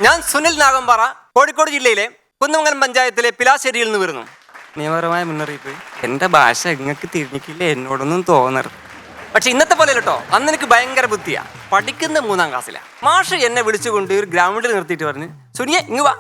ഞാൻ സുനിൽ നാഗമ്പാറ, കോഴിക്കോട് ജില്ലയിലെ കുന്നമംഗലം പഞ്ചായത്തിലെ പിലാശ്ശേരിയിൽ നിന്ന് വരുന്നു. നിയമപരമായ മുന്നറിയിപ്പ്, എൻ്റെ ഭാഷ നിങ്ങൾക്ക് തിരിഞ്ഞിട്ടില്ല എന്നോടൊന്നും തോന്നരുത്. പക്ഷെ ഇന്നത്തെ പോലെ കേട്ടോ, അന്ന് എനിക്ക് ഭയങ്കര ബുദ്ധിയാ. പഠിക്കുന്ന 3ാം ക്ലാസ്സിലാണ്. മാഷ് എന്നെ വിളിച്ചുകൊണ്ട് ഒരു ഗ്രൗണ്ടിൽ നിർത്തിയിട്ട് പറഞ്ഞ്, സുനിയെ ഇങ്ങ് വാ,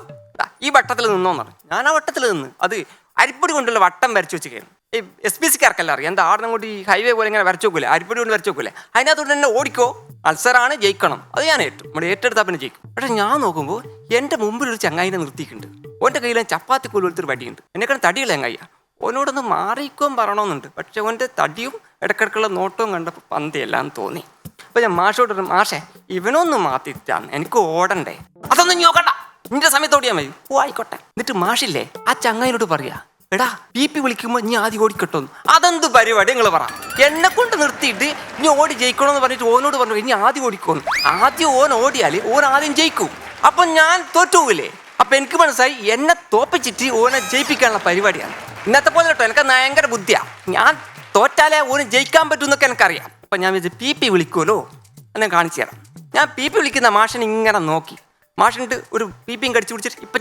ഈ വട്ടത്തിൽ നിന്നോന്ന് പറഞ്ഞു. ഞാൻ ആ വട്ടത്തിൽ നിന്ന് അത് അരിപ്പൊടി കൊണ്ടുള്ള വട്ടം വരച്ചു വെച്ചിരിക്കുന്നു. ഈ SPC-ക്കാർക്കല്ല അറിയാം, എന്താ ആടെ കൊണ്ട് ഈ ഹൈവേ പോലെ ഇങ്ങനെ വരച്ചു വെക്കൂലേ, അരിപ്പൊടി കൊണ്ട് വരച്ചു വെക്കൂലേ, അതിനകത്തോട്ട് തന്നെ ഓടിക്കോ, മത്സരമാണ്, ജയിക്കണം, അത് ഞാൻ നമ്മൾ ഏറ്റെടുത്താൽ പിന്നെ ജയിക്കും. പക്ഷെ ഞാൻ നോക്കുമ്പോൾ എൻ്റെ മുമ്പിൽ ഒരു ചങ്ങായിനെ നിർത്തിയിട്ടുണ്ട്. ഓൻ്റെ കയ്യിൽ ചപ്പാത്തി കോലൊരുത്തൊരു വടിയുണ്ട്. എന്നെക്കാളും തടിയുള്ള ചങ്ങായിയാ. ഓനോടൊന്ന് മാറിക്കോൻ പറയണമെന്നുണ്ട്. പക്ഷെ ഓൻ്റെ തടിയും ഇടക്കിടക്കുള്ള നോട്ടവും കണ്ടപ്പോൾ പന്തിയെല്ലാം തോന്നി. അപ്പോൾ ഞാൻ മാഷോട്, മാഷേ ഇവനൊന്നും മാറ്റിട്ടാണ്, എനിക്ക് ഓടണ്ടേ. അതൊന്നും നോക്കണ്ട, നിന്റെ സമയത്ത് ഓടിയാൽ മതി. ഓ ആയിക്കോട്ടെ. എന്നിട്ട് മാഷില്ലേ ആ ചങ്ങായിനോട് പറയാ, എടാ PP വിളിക്കുമ്പോൾ നീ ആദ്യം ഓടിക്കട്ടോന്ന്. അതെന്ത് പരിപാടി നിങ്ങൾ പറ. എന്നെ കൊണ്ട് നിർത്തിയിട്ട് നീ ഓടി ജയിക്കണമെന്ന് പറഞ്ഞിട്ട് ഓനോട് പറഞ്ഞു ഇനി ആദ്യം ഓടിക്കോന്ന്. ആദ്യം ഓൻ ഓടിയാൽ ഓൻ ആദ്യം ജയിക്കും. അപ്പം ഞാൻ തോറ്റുപോകില്ലേ. അപ്പം എനിക്ക് മനസ്സിലായി എന്നെ തോപ്പിച്ചിട്ട് ഓനെ ജയിപ്പിക്കാനുള്ള പരിപാടിയാണ്. ഇന്നത്തെ പോലെ കേട്ടോ, എനിക്ക് ഭയങ്കര ബുദ്ധിയാണ്. ഞാൻ തോറ്റാലേ ഓന് ജയിക്കാൻ പറ്റുമെന്നൊക്കെ എനിക്കറിയാം. അപ്പം ഞാൻ വിചാരിച്ചു PP വിളിക്കുമല്ലോ, എന്നെ കാണിച്ചു തരാം. ഞാൻ PP വിളിക്കുന്ന മാഷിനെ ഇങ്ങനെ നോക്കി. മാഷിട്ട് ഒരു PP കടിച്ചു പിടിച്ചിട്ട് ഇപ്പം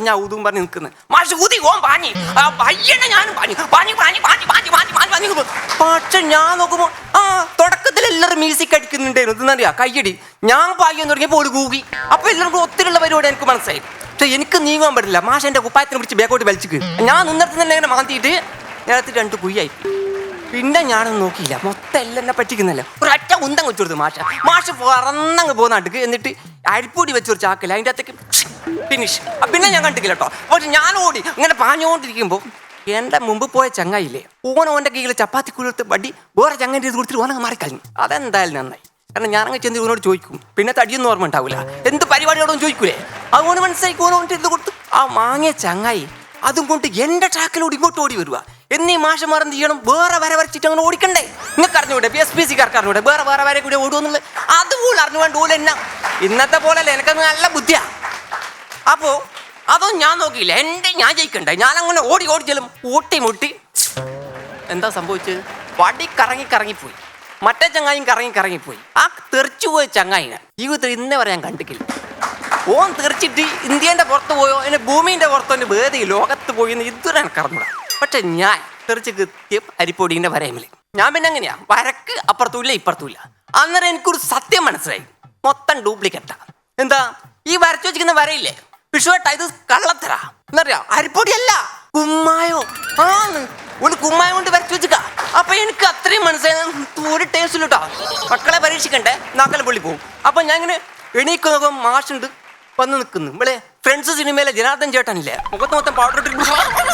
ഞാൻ ഊതും പറഞ്ഞ് നിൽക്കുന്നത്. മാഷ് ഊതി ഓൻ പാഞ്ഞി ഞാനും പാഞ്ഞി. പക്ഷെ ഞാൻ നോക്കുമ്പോൾ തുടക്കത്തിൽ എല്ലാവരും മ്യൂസിക് അടിക്കുന്നുണ്ടായിരുന്നു. ഇതെന്നറിയാം കയ്യടി. ഞാൻ പായ്യാൻ തുടങ്ങിയപ്പോൾ ഒരു കൂകി. അപ്പോൾ എല്ലാവർക്കും ഒത്തിരിയുള്ള പരിപാടി എനിക്ക് മനസ്സിലായി. പക്ഷെ എനിക്ക് നീങ്ങാൻ പറ്റില്ല. മാഷ് എൻ്റെ കുപ്പായത്തിനെ പിടിച്ച് ബാക്കോട്ട് വലിച്ചിക്ക്. ഞാൻ നിന്നിടത്ത് തന്നെ ഇങ്ങനെ മാന്തിയിട്ട് നേരത്തെ 2 കുയ്യായി. പിന്നെ ഞാനൊന്നും നോക്കിയില്ല. മൊത്തം എല്ലാം എന്നെ പറ്റിക്കുന്നല്ലേ. ഒരൊറ്റ ഉന്തം വെച്ചു കൊടുത്തു മാഷ് പറന്നങ്ങ് പോകുന്ന നാട്ടിക്ക്. എന്നിട്ട് അരിപ്പൊടി വെച്ചൊരു ചാക്കില്ല, അതിൻ്റെ അകത്തേക്ക് ഫിനിഷ്. പിന്നെ ഞാൻ കണ്ടിക്കില്ല കേട്ടോ. പക്ഷെ ഞാൻ ഓടി ഇങ്ങനെ പാഞ്ഞുകൊണ്ടിരിക്കുമ്പോൾ എൻ്റെ മുമ്പ് പോയ ചങ്ങായില്ലേ, ഓൻ്റെ കയ്യിൽ ചപ്പാത്തി കുരുത്ത് വടി വേറെ ചങ്ങൻ്റെ ഇത് കൊടുത്തിട്ട് ഓനങ്ങ് മാറിക്കഴിഞ്ഞു. അതെന്തായാലും നന്നായി. കാരണം ഞാനങ്ങ് ചെന്ന് ഇവനോട് ചോദിക്കും. പിന്നെ തടിയൊന്നും ഓർമ്മ ഉണ്ടാവില്ല, എന്ത് പരിപാടിയോടൊന്നും ചോദിക്കൂലേ. അതുകൊണ്ട് മനസ്സിലാക്കി ഓനോട്ട് ഇത് കൊടുത്തു. ആ മാങ്ങിയ ചങ്ങായി അതും കൊണ്ട് എൻ്റെ ട്രാക്കിലൂടെ ഇങ്ങോട്ട് ഓടി വരുക. എന്നീ മാഷന്മാർ എന്ത് ചെയ്യണം, വേറെ വര വരച്ചിട്ട് അങ്ങനെ ഓടിക്കണ്ടേ. നിങ്ങൾക്ക് അറിഞ്ഞൂടെ, SPC-ക്കാർക്ക് അറിഞ്ഞൂടെ വേറെ വര കൂടെ ഓടുമെന്നുള്ളത്. അതുപോലെ അറിഞ്ഞുകൊണ്ട് ഓല എന്നാ ഇന്നത്തെ പോലെയല്ലേ, എനിക്കത് നല്ല ബുദ്ധിയാ. അപ്പോൾ അതൊന്നും ഞാൻ നോക്കിയില്ല. ഞാൻ ജയിക്കണ്ടേ. ഞാനങ്ങനെ ഓടി ചെല്ലും മുട്ടി. എന്താ സംഭവിച്ചത്, വടി കറങ്ങിപ്പോയി. മറ്റേ ചങ്ങായും കറങ്ങിപ്പോയി. ആ തെറിച്ചുപോയ ചങ്ങായിനെ ജീവിതത്തിൽ ഇന്നേ വരെ ഞാൻ കണ്ടിട്ടില്ല. ഓൻ തെറിച്ചിട്ട് ഇന്ത്യൻ്റെ പുറത്ത് പോയോ എന്നെ ഭൂമിൻ്റെ പുറത്തോ എൻ്റെ വേദി ലോകത്ത് പോയി എന്ന് ഇതുവരെ എനിക്ക് അറിഞ്ഞൂടാ. പക്ഷെ ഞാൻ തെറിച്ച് കൃത്യം അരിപ്പൊടീൻ്റെ വരയിമില്ല. ഞാൻ പിന്നെ എങ്ങനെയാ, വരക്ക് അപ്പുറത്തുമില്ല ഇപ്പുറത്തുമില്ല. അന്നേരം എനിക്കൊരു സത്യം മനസ്സിലായി, മൊത്തം ഡ്യൂപ്ലിക്കേറ്റാ. എന്താ ഈ വരച്ചു വെച്ചിരിക്കുന്ന വരയില്ലേ, വിഷുവേട്ടാ, ഇത് കള്ളത്തരാ. എന്നറിയാം, അരിപ്പൊടിയല്ല, കുമ്മായോ ആണ്. ഒരു കുമ്മായം കൊണ്ട് വരച്ചു വെച്ചിക്ക. അപ്പൊ എനിക്ക് അത്രയും മനസ്സിലായി ഒരു ടേസ്റ്റ് കേട്ടോ. മക്കളെ പരീക്ഷിക്കണ്ടേ, നാക്കല പൊള്ളി പോകും. അപ്പൊ ഞാൻ ഇങ്ങനെ എണീക്ക് നോക്കുമ്പോൾ മാഷുണ്ട് വന്ന് നിൽക്കുന്നു. ഇവിടെ ഫ്രണ്ട്സ് സിനിമയിലെ ജനാർദ്ദൻ ചേട്ടനില്ലേ, മുഖത്ത് മൊത്തം പൗഡർ ഇട്ട്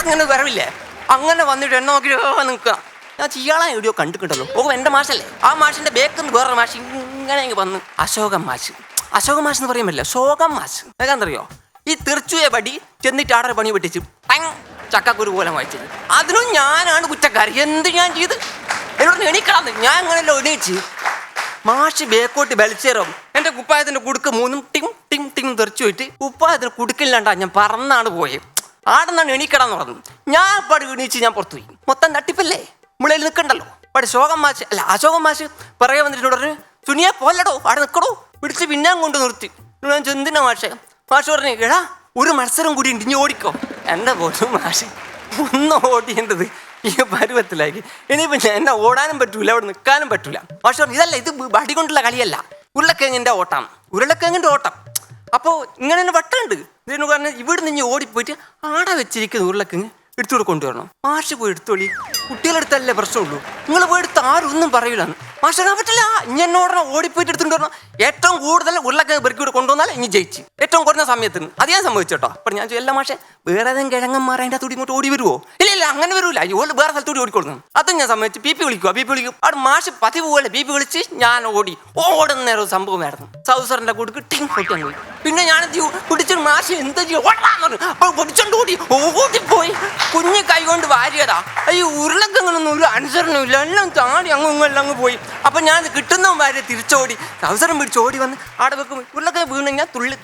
ഇങ്ങനെ വരവില്ലേ, അങ്ങനെ വന്നിട്ട് എണ്ണ നോക്കി നിൽക്കുക. ഞാൻ ചെയ്യാളാൻ എവിടെയോ കണ്ടിട്ടുണ്ടല്ലോ. എൻ്റെ മാഷല്ലേ. ആ മാഷിന്റെ ബേക്കിൽ നിന്ന് വേറൊരു മാഷ് ഇങ്ങനെ വന്ന് അശോകൻ മാഷ് എന്ന് പറയാൻ പറ്റില്ല, ശോകം മാഷ്. എന്താണെന്നറിയോ, ഈ തെറിച്ചുയെ പടി ചെന്നിട്ട് ആടര പണി വെട്ടിച്ചു ചക്കക്കുരു പോലെ വായിച്ചത്. അതിനും ഞാനാണ് കുറ്റക്കാരി. എന്ത് ഞാൻ ചെയ്ത് എന്നോട് എണീക്കളാന്ന്. ഞാൻ അങ്ങനെയല്ലോ എണീച്ച് മാഷ് ബേക്കോട്ട് വലിച്ചേറും. എൻ്റെ കുപ്പായത്തിൻ്റെ കുടുക്ക് 3 ടിം തെറിച്ചു പോയിട്ട് കുപ്പായത്തിന് കുടുക്കില്ലാണ്ടാ ഞാൻ പറന്നാണ് പോയത്. ആടെന്നാണ് എണീക്കടാന്ന് പറഞ്ഞു. ഞാൻ പടി എണീച്ച് ഞാൻ പുറത്തു പോയി. മൊത്തം തട്ടിപ്പല്ലേ, മുളയിൽ നിൽക്കണ്ടല്ലോ. അവിടെ അശോകൻ മാഷ് പറയാൻ വന്നിട്ട് പറഞ്ഞു, സുനിയെ പോലടോ, അവിടെ നിൽക്കടോ. പിടിച്ച് പിന്നാൻ കൊണ്ട് നിർത്തി. ഞാൻ ചെന്തിനാ മാഷ് പറഞ്ഞു, എടാ ഒരു മത്സരം കൂടി ഉണ്ട്, ഇനി ഓടിക്കോ. എൻ്റെ പോലും മാഷ് ഒന്ന് ഓടിയേണ്ടത് ഈ പരുവത്തിലാക്കി. ഇനിയിപ്പോൾ എന്നെ ഓടാനും പറ്റൂല, അവിടെ നിൽക്കാനും പറ്റൂല. മാഷ് പറഞ്ഞു, ഇതല്ല, ഇത് വടി കൊണ്ടുള്ള കളിയല്ല, ഉരുളക്കിഴങ്ങിൻ്റെ ഓട്ടം. അപ്പോൾ ഇങ്ങനെ തന്നെ വട്ടമുണ്ട്. ഇതിന് പറഞ്ഞാൽ ഇവിടെ നിന്ന് ഓടിപ്പോയിട്ട് ആടെ വെച്ചിരിക്കുന്ന ഉരുളക്കിഴങ്ങ് എടുത്തുകൂടെ കൊണ്ടുവരണം. മാഷ് പോയി എടുത്തോളി, കുട്ടികളെടുത്തല്ലേ പ്രശ്നമുള്ളൂ, നിങ്ങൾ പോയി എടുത്ത് ആരും ഒന്നും പറയില്ലാന്ന്. മാഷ് പറയാൻ പറ്റില്ല, ഇനി എന്നോടണം ഓടിപ്പോയിട്ട് എടുത്തുകൊണ്ട് വരണം. ഏറ്റവും കൂടുതൽ ഉരുളക്കിഴങ്ങ് പെറുക്കി കൊണ്ടുവന്നാൽ ഇനി ജയിച്ച്, ഏറ്റവും കുറഞ്ഞ സമയത്തിന്. അത് ഞാൻ സംഭവിച്ചോട്ടോ. അപ്പം ഞാൻ എല്ലാ മാഷെ വേറെ ഏതെങ്കിലും കിഴങ്ങന്മാർ അതിൻ്റെ അകത്തൂടി ഇങ്ങോട്ട് ഓടി വരുമോ? ഇല്ല അങ്ങനെ വരൂല, ഓല് വേറെ സ്ഥലത്തൂടി ഓടിക്കൊടുക്കണം. അതും ഞാൻ സംബന്ധിച്ച് PP വിളിക്കും. അവിടെ മാഷ് പതിവ് പോലെ PP വിളിച്ച് ഞാൻ ഓടുന്ന നേരം സംഭവമായിരുന്നു. സൗസറിന്റെ കൊടുക്ക് ടിങ് പൊട്ടാൻ പോയി. പിന്നെ ഞാൻ പിടിച്ചൊരു മാഷ് എന്താ ഓടാന്ന് അപ്പോൾ പൊടിച്ചോണ്ട് ഓടിപ്പോയി. കുഞ്ഞ് കൈ കൊണ്ട് വാരിയതാ. ഈ ഉരുളക്കിഴങ്ങൊന്നും ഒരു അനുസരണമില്ല, എല്ലാം താടി അങ്ങ് പോയി. അപ്പം ഞാൻ കിട്ടുന്ന വാര്യ തിരിച്ചോടി അവസരം പിടിച്ച് ഓടി വന്ന് ആടെ വെക്കും. ഉരുളക്കിഴങ്ങ് വീണ് ഞാൻ തുള്ളി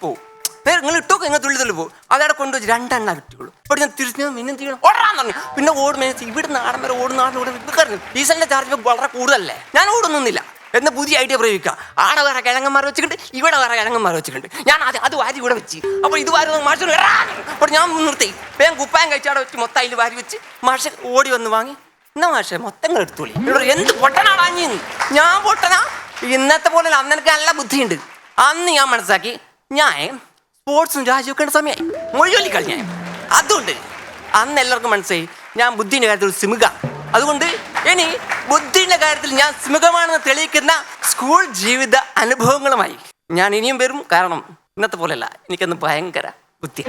പോകും. നിങ്ങൾ ഇട്ടോക്കെ ഇങ്ങനെ തുള്ളി പോകും. അതവിടെ കൊണ്ടുവച്ച് 2 എണ്ണ കിട്ടുള്ളൂ. അപ്പോൾ ഞാൻ തിരിച്ചു പിന്നെ ഓടാന്ന് പറഞ്ഞു. പിന്നെ ഓടും. ഇവിടെ നാടൻ വരെ ഓടുന്ന ഡീസലിന്റെ ചാർജ് വളരെ കൂടുതലല്ലേ, ഞാൻ ഓടുന്നില്ല. എന്ന് പുതിയ ഐഡിയ പ്രയോഗിക്കുക. ആടെ വേറെ കിഴങ്ങന്മാർ വെച്ചിട്ടുണ്ട്, ഇവിടെ വേറെ കിഴങ്ങന്മാർ വെച്ചിട്ടുണ്ട്. ഞാൻ അത് വാരി ഇവിടെ വെച്ച്, അപ്പോൾ ഇത് വാരി മാഷ് അപ്പോൾ ഞാൻ നിർത്തി വേഗം കുപ്പായം കഴിച്ചാടെ വെച്ച് മൊത്തം അതിൽ വാരി വെച്ച് മാഷ് ഓടി വന്ന് വാങ്ങി. എന്നാ മാഷെ മൊത്തങ്ങൾ എടുത്തോളി. ഇവിടെ എന്ത് പൊട്ടനാടാഞ്ഞ് ഞാൻ പൊട്ടനാ. ഇന്നത്തെ പോലെ അന്ന് എനിക്ക് നല്ല ബുദ്ധിയുണ്ട്. അന്ന് ഞാൻ മനസ്സാക്കി ഞാൻ സ്പോർട്സും രാജിവെക്കേണ്ട സമയമായി, മൊഴിയൊല്ലി കളി. അതുകൊണ്ട് അന്ന് എല്ലാവർക്കും മനസ്സിലായി ഞാൻ ബുദ്ധിൻ്റെ കാര്യത്തിൽ സിമുക. അതുകൊണ്ട് ഇനി ബുദ്ധിയുടെ കാര്യത്തിൽ ഞാൻ സിമുഖമാണെന്ന് തെളിയിക്കുന്ന സ്കൂൾ ജീവിത അനുഭവങ്ങളുമായി ഞാൻ ഇനിയും വരും. കാരണം ഇന്നത്തെ പോലെയല്ല, എനിക്കന്ന് ഭയങ്കര ബുദ്ധി.